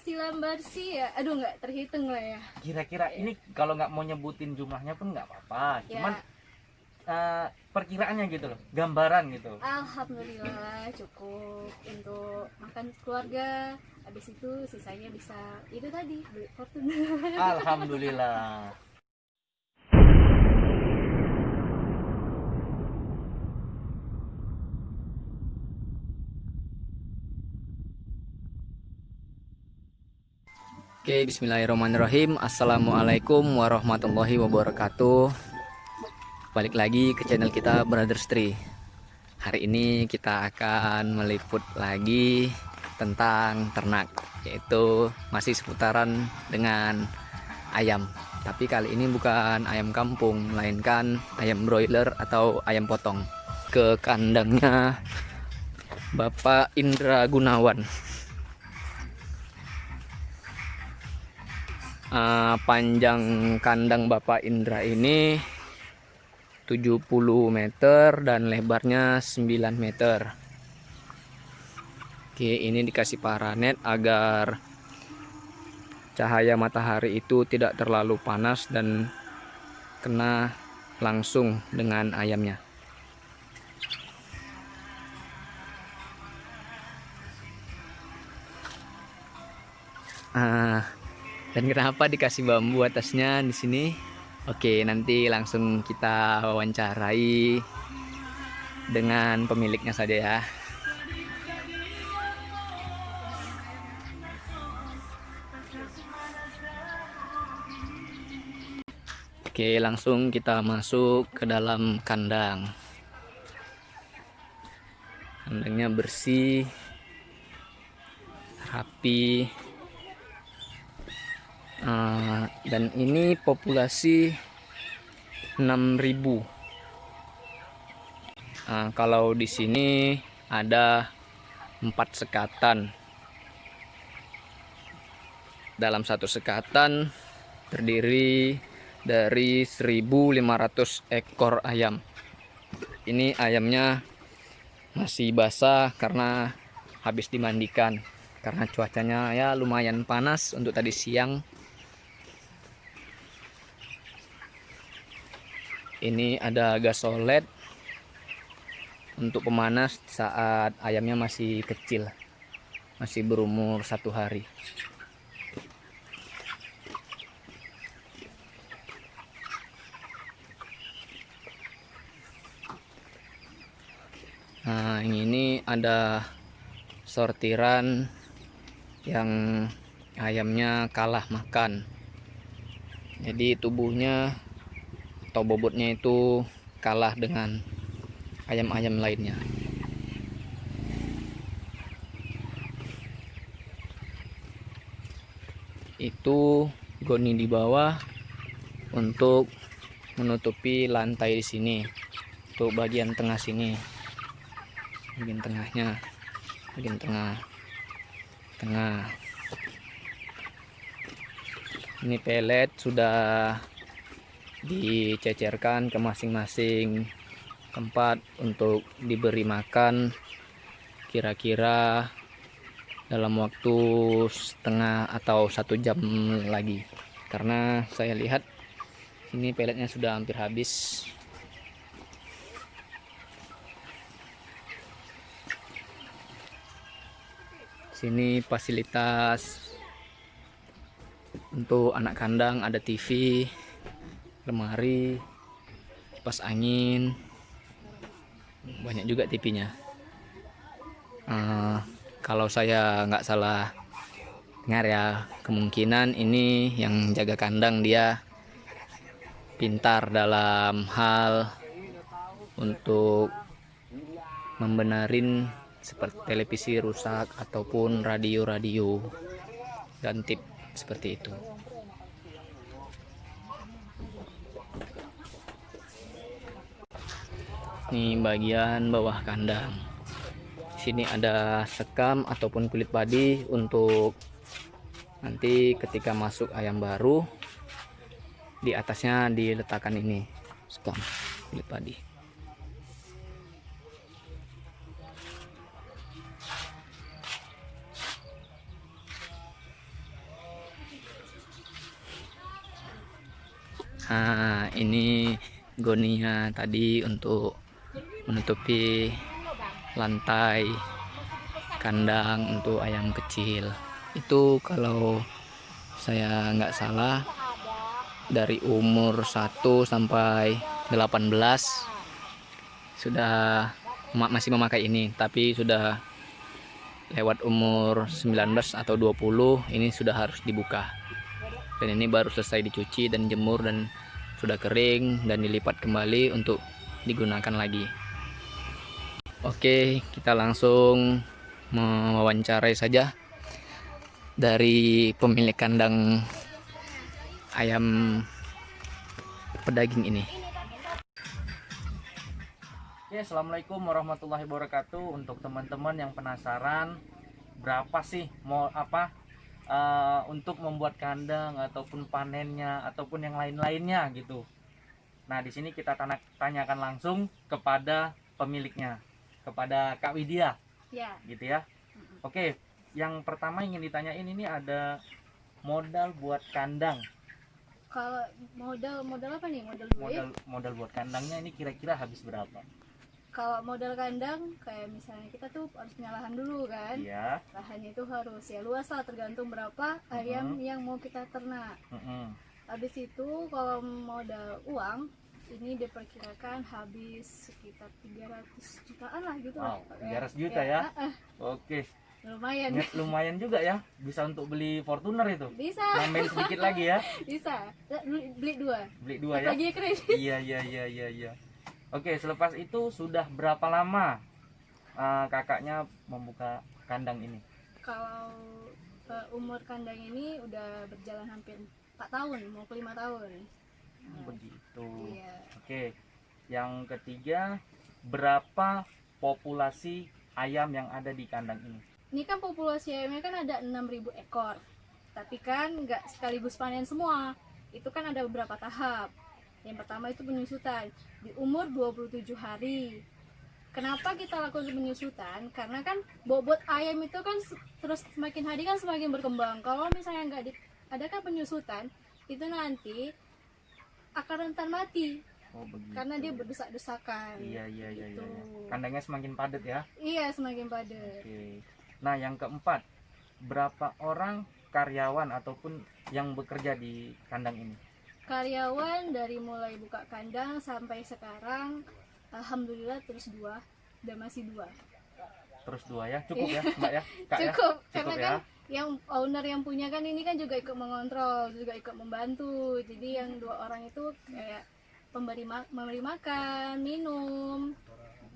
penghasilan bersih ya, aduh nggak terhitung lah ya. Kira-kira ini kalau nggak mau nyebutin jumlahnya pun nggak apa-apa, Ya. cuman perkiraannya gitu loh, gambaran gitu. Alhamdulillah cukup untuk makan keluarga. Habis itu sisanya bisa itu tadi beli Fortuner. Alhamdulillah. Oke, bismillahirrahmanirrahim. Assalamualaikum warahmatullahi wabarakatuh. Balik lagi ke channel kita Brothers Tree. Hari ini kita akan meliput lagi tentang ternak, yaitu masih seputaran dengan ayam. Tapi kali ini bukan ayam kampung, melainkan ayam broiler atau ayam potong. Ke kandangnya Bapak Indra Gunawan. Panjang kandang Bapak Indra ini 70 meter dan lebarnya 9 meter. Oke, ini dikasih paranet agar cahaya matahari itu tidak terlalu panas dan kena langsung dengan ayamnya. Dan kenapa dikasih bambu atasnya di sini? Oke, nanti langsung kita wawancarai dengan pemiliknya saja ya. Oke, langsung kita masuk ke dalam kandang. Kandangnya bersih, rapi. Dan ini populasi 6.000. Kalau di sini ada 4 sekatan. Dalam satu sekatan terdiri dari 1.500 ekor ayam. Ini ayamnya masih basah karena habis dimandikan, karena cuacanya ya lumayan panas untuk tadi siang. Ini ada gasolet untuk pemanas saat ayamnya masih kecil, masih berumur 1 hari. Nah, ini ada sortiran yang ayamnya kalah makan. Jadi tubuhnya atau bobotnya itu kalah dengan ayam-ayam lainnya. Itu goni di bawah untuk menutupi lantai di sini. Untuk bagian tengah sini, bagian tengahnya, bagian tengah. Ini pelet sudah dicecerkan ke masing-masing tempat untuk diberi makan, kira-kira dalam waktu setengah atau 1 jam lagi, karena saya lihat ini peletnya sudah hampir habis. Sini fasilitas untuk anak kandang, ada TV, lemari, kipas angin, banyak juga TV-nya. Kalau saya nggak salah dengar ya, kemungkinan ini yang jaga kandang dia pintar dalam hal untuk membenarin seperti televisi rusak ataupun radio gantip seperti itu. Ini bagian bawah kandang. Di sini ada sekam ataupun kulit padi untuk nanti ketika masuk ayam baru, di atasnya diletakkan ini sekam kulit padi. Nah, ini goninya tadi untuk menutupi lantai kandang untuk ayam kecil. Itu kalau saya nggak salah dari umur 1 sampai 18 sudah masih memakai ini, tapi sudah lewat umur 19 atau 20 ini sudah harus dibuka. Dan ini baru selesai dicuci dan jemur dan sudah kering dan dilipat kembali untuk digunakan lagi. Oke, kita langsung mewawancarai saja dari pemilik kandang ayam pedaging ini. Oke, assalamualaikum warahmatullahi wabarakatuh. Untuk teman-teman yang penasaran berapa sih mau untuk membuat kandang ataupun panennya ataupun yang lain-lainnya gitu. Nah, di sini kita tanyakan langsung kepada pemiliknya, kepada Kak Widya, Ya. gitu ya. Oke, yang pertama ingin ditanyain ini ada modal buat kandang. Kalau modal apa nih? Modal duit. Modal buat kandangnya ini kira-kira habis berapa? Kalau modal kandang kayak misalnya kita tuh harus punya lahan dulu kan. Iya. Lahannya itu harus ya luas lah, tergantung berapa ayam yang mau kita ternak. Habis itu kalau modal uang ini diperkirakan habis sekitar 300 jutaan lah gitu. Wow, lah. 300 juta ya. Oke, Lumayan. lumayan juga ya, bisa untuk beli Fortuner itu. Bisa. Nambahin sedikit lagi ya. Bisa. Beli dua. Beli 2 ya. Lagi kredit. Iya. Oke, selepas itu sudah berapa lama kakaknya membuka kandang ini? Kalau umur kandang ini udah berjalan hampir 4 tahun, mau ke 5 tahun. Begitu. Iya. Oke, yang ketiga, berapa populasi ayam yang ada di kandang ini? Ini kan populasi ayamnya kan ada 6.000 ekor. Tapi kan nggak sekaligus panen semua. Itu kan ada beberapa tahap. Yang pertama itu penyusutan di umur 27 hari. Kenapa kita lakukan penyusutan? Karena kan bobot ayam itu kan terus semakin hari kan semakin berkembang. Kalau misalnya nggak adakan penyusutan, itu nanti akan rentan mati. Oh, begitu. Karena dia berdesak-desakan. Iya. Gitu. Kandangnya semakin padat ya. Iya, semakin padat. Oke. Nah, yang keempat, berapa orang karyawan ataupun yang bekerja di kandang ini? Karyawan dari mulai buka kandang sampai sekarang alhamdulillah terus 2 dan masih 2. Terus 2 ya, cukup ya Mbak ya, Kak Cukup, ya? karena kan yang owner yang punya kan ini kan juga ikut mengontrol, juga ikut membantu. Jadi yang 2 orang itu kayak memberi makan, minum,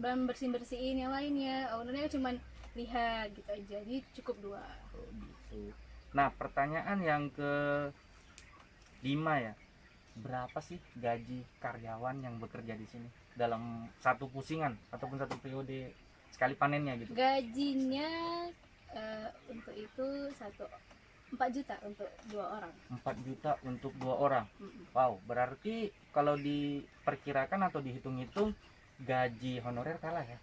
dan bersihin yang lainnya. Ownernya cuma lihat gitu aja. Jadi cukup 2. Oh, gitu. Nah, pertanyaan yang ke-5 ya. Berapa sih gaji karyawan yang bekerja di sini dalam satu pusingan ataupun satu periode sekali panennya gitu? Gajinya untuk itu 4 juta untuk 2 orang. 4 juta untuk 2 orang. Wow, berarti kalau diperkirakan atau dihitung-hitung gaji honorer kalah ya?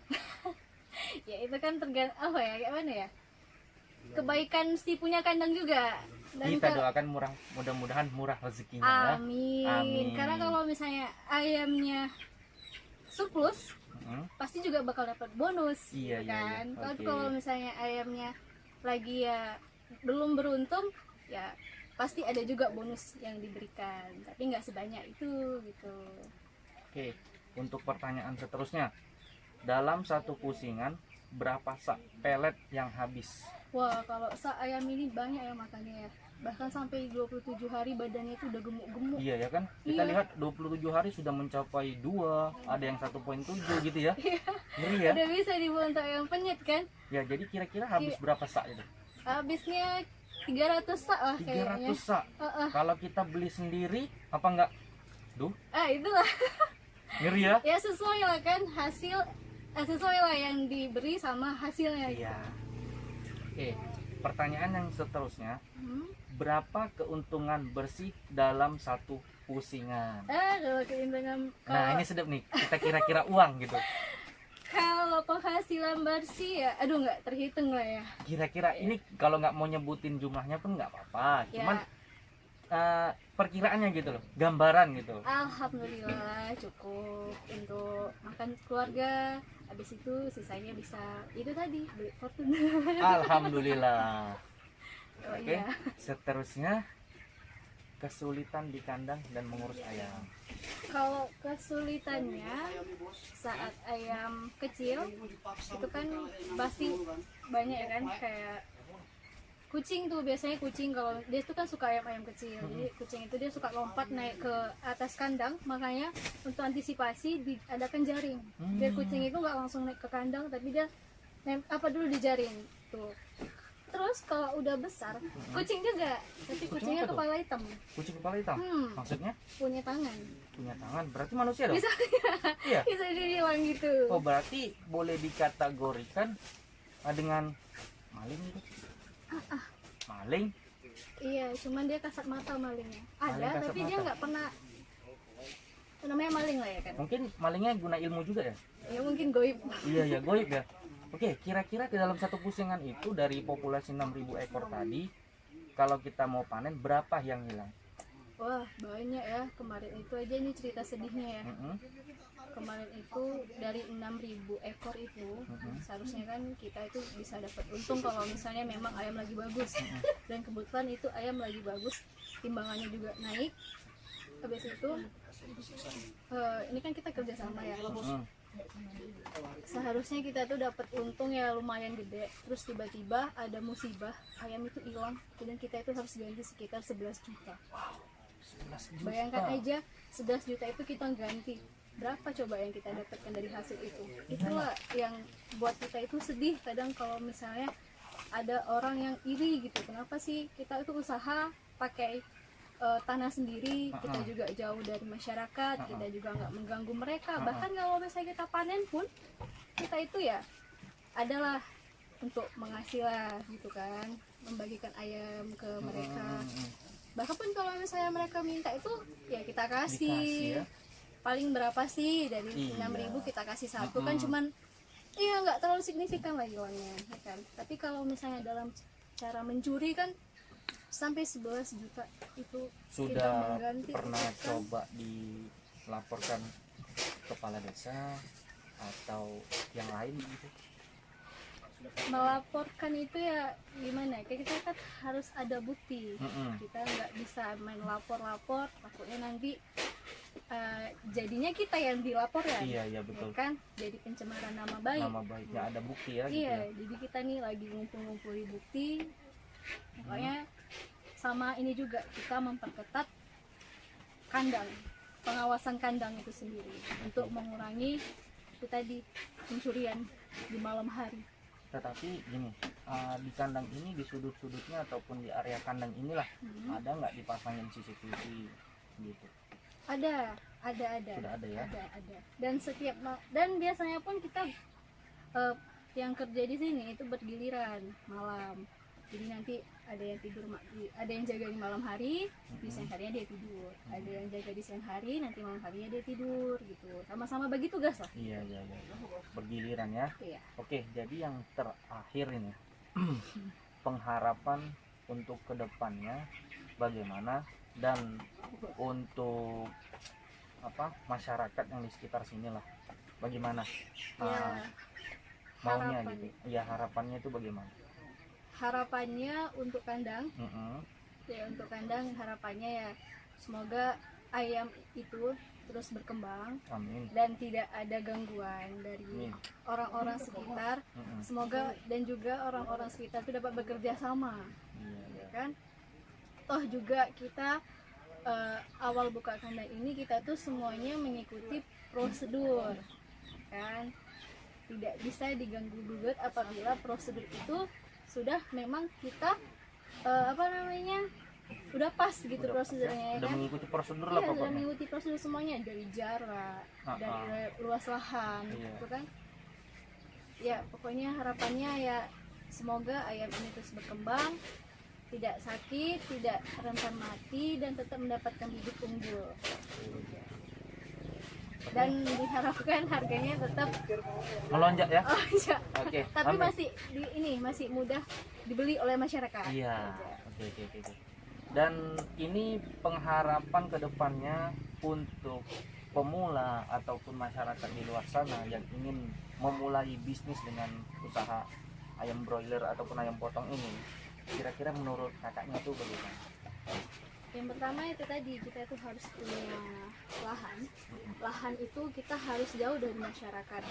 Ya itu kan tergantung apa ya, kayak mana ya? Kebaikan si punya kandang juga. Dan Kita doakan mudah-mudahan murah rezekinya ya. Amin. Karena kalau misalnya ayamnya surplus, pasti juga bakal dapat bonus. Iya, gitu kan. iya. Tapi Oke. kalau misalnya ayamnya lagi ya belum beruntung, ya pasti ada juga bonus yang diberikan. Tapi nggak sebanyak itu gitu. Oke, untuk pertanyaan seterusnya, dalam satu pusingan berapa sak pelet yang habis? Wah, kalau ayam ini banyak ya makannya ya. Bahkan sampai 27 hari badannya itu udah gemuk-gemuk. Iya ya kan? Kita Iya. lihat 27 hari sudah mencapai 2, ada yang 1,7 gitu ya. Ngeri ya? Udah bisa dibuat untuk ayam penyet kan? Ya, jadi kira-kira habis berapa sak itu? Habisnya 300 sak lah 300 kayaknya. sak. Kalau kita beli sendiri apa enggak? Itulah. Ngeri ya? Ya sesuai lah kan sesuai lah yang diberi sama hasilnya. Iya. Oke, pertanyaan yang seterusnya, berapa keuntungan bersih dalam satu pusingan? Kalau keuntungan Nah, ini sedap nih. Kita kira-kira uang gitu. kalau penghasilan bersih ya aduh nggak terhitung lah ya. Kira-kira ini kalau nggak mau nyebutin jumlahnya pun nggak apa-apa. Ya. Cuman perkiraannya gitu loh, gambaran gitu. Alhamdulillah cukup untuk makan keluarga. Habis itu sisanya bisa itu tadi beli Fortuner. Alhamdulillah. Oh, Oke, iya. seterusnya kesulitan di kandang dan mengurus ayam. Kalau kesulitannya saat ayam kecil itu kan pasti banyak ya kan, kayak kucing tuh, biasanya kucing kalau dia tuh kan suka ayam-ayam kecil. Jadi kucing itu dia suka lompat naik ke atas kandang, makanya untuk antisipasi diadakan jaring. Biar kucing itu nggak langsung naik ke kandang, tapi dia dulu di jaring tuh. Terus kalau udah besar, kucing juga, tapi Kucing kucingnya apa tuh? kepala hitam, Kucing kepala hitam. Maksudnya punya tangan. punya tangan, berarti manusia dong? Bisa Iya. bisa dibilang gitu. Oh, berarti boleh dikategorikan dengan maling gitu. Maling. Iya, cuman dia kasat mata malingnya. Ada, Maling kasat tapi dia mata. nggak pernah, namanya maling lah ya kan. Mungkin malingnya guna ilmu juga ya? Ya mungkin goib. Iya ya, goib ya. Oke, kira-kira di dalam satu pusingan itu dari populasi 6.000 ekor tadi, kalau kita mau panen berapa yang hilang? Wah, banyak ya. Kemarin itu aja ini cerita sedihnya ya. Mm-mm. Kemarin itu dari 6.000 ekor itu, seharusnya kan kita itu bisa dapat untung kalau misalnya memang ayam lagi bagus. Dan kebetulan itu ayam lagi bagus, timbangannya juga naik. Habis itu ini kan kita kerjasama ya. Mm. Seharusnya kita tuh dapat untung ya lumayan gede. Terus tiba-tiba ada musibah, ayam itu hilang dan kita itu harus ganti sekitar 11 juta. 11 juta. Bayangkan aja 11 juta itu kita ganti. Berapa coba yang kita dapatkan dari hasil itu? Itulah yang buat kita itu sedih kadang kalau misalnya ada orang yang iri gitu. Kenapa sih kita itu usaha pakai tanah sendiri, kita juga jauh dari masyarakat, kita juga nggak mengganggu mereka. Bahkan kalau misalnya kita panen pun, kita itu ya adalah untuk mengasih lah gitu kan, membagikan ayam ke mereka. Bahkan pun kalau misalnya mereka minta itu ya kita kasih. Dikasih ya. Paling berapa sih dari Iya. 6.000 kita kasih satu kan, cuman iya nggak terlalu signifikan lah hilangnya ya kan. Tapi kalau misalnya dalam cara mencuri kan sampai 11 juta itu kita Sudah mengganti pernah itu kan. coba dilaporkan kepala desa atau yang lain gitu? Melaporkan itu ya gimana ya, kayak kita kan harus ada bukti. Mm-mm. Kita nggak bisa main lapor-lapor, takutnya nanti jadinya kita yang dilaporkan. Iya, Ya iya betul. kan, jadi pencemaran nama baik. Nama baiknya ada bukti ya gitu Iya, ya. jadi kita nih lagi ngumpul-ngumpulin bukti. Pokoknya sama ini juga kita memperketat kandang, pengawasan kandang itu sendiri untuk mengurangi itu tadi pencurian di malam hari. Tetapi gini, di kandang ini, di sudut-sudutnya ataupun di area kandang inilah ada nggak dipasangin CCTV gitu? Ada. Sudah ada ya? Ada. Dan dan biasanya pun kita yang kerja di sini itu bergiliran malam. Jadi nanti ada yang tidur, ada yang jaga di malam hari, di siang harinya dia tidur. Ada yang jaga di siang hari, nanti malam harinya dia tidur gitu. Sama-sama bagi tugas lah. Iya, iya, iya. Bergiliran ya. Iya. Oke, jadi yang terakhir ini pengharapan untuk kedepannya bagaimana, dan untuk masyarakat yang di sekitar sini lah bagaimana Ya, maunya harapan. gitu ya, harapannya itu bagaimana? Harapannya untuk kandang, ya untuk kandang harapannya ya semoga ayam itu terus berkembang Amin. dan tidak ada gangguan dari Amin. orang-orang sekitar. Semoga dan juga orang-orang sekitar itu dapat bekerja sama, Iya, ya iya. kan? Toh juga kita awal buka kandang ini kita tuh semuanya mengikuti prosedur, kan? Tidak bisa diganggu gugat apabila prosedur itu sudah memang kita udah pas gitu Udah pas ya? prosedurnya ya Udah kan? mengikuti prosedur lah Iya, sudah pokoknya. mengikuti prosedur semuanya dari jarak, dari luas lahan, Iya. gitu kan? Ya pokoknya harapannya ya semoga ayam ini terus berkembang, tidak sakit, tidak rentan mati, dan tetap mendapatkan bibit unggul. Dan diharapkan harganya tetap Melonjak ya. oh iya. Oke. Tapi amin. masih mudah dibeli oleh masyarakat. Iya. Oke. Dan ini pengharapan kedepannya untuk pemula ataupun masyarakat di luar sana yang ingin memulai bisnis dengan usaha ayam broiler ataupun ayam potong ini. Kira-kira menurut kakaknya tuh bagaimana? Yang pertama itu tadi, kita itu harus punya lahan. Lahan itu kita harus jauh dari masyarakat.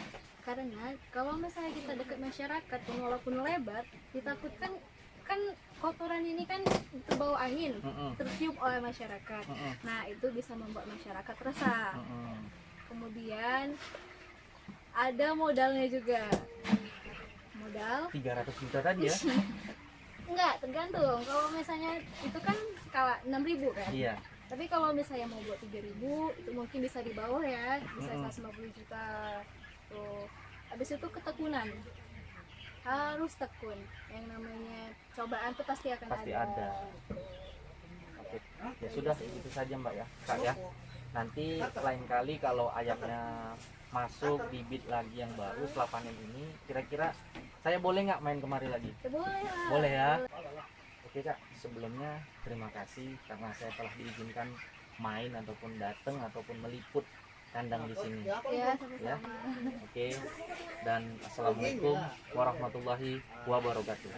Karena kalau misalnya kita dekat masyarakat, walaupun lebar, ditakutkan kan kotoran ini kan terbawa angin, tertiup oleh masyarakat. Nah, itu bisa membuat masyarakat resah. Kemudian ada modalnya juga. Modal 300 juta tadi ya? enggak, tergantung. Kalau misalnya itu kan skala 6.000 kan. Iya. Tapi kalau misalnya mau buat 3.000 itu mungkin bisa di bawah ya, bisa 150 juta. Tuh. Habis itu ketekunan. Harus tekun. Yang namanya cobaan tuh pasti akan Pasti ada. Oke. Ya sudah, itu saja Mbak ya. Kak ya. Nanti lain kali kalau ayamnya masuk bibit lagi yang baru setelah panen ini, kira-kira saya boleh nggak main kemari lagi? Boleh lah. Boleh ya. Oke Kak, sebelumnya terima kasih karena saya telah diizinkan main ataupun datang ataupun meliput kandang di sini. Ya, sama-sama. Oke. Dan assalamualaikum warahmatullahi wabarakatuh.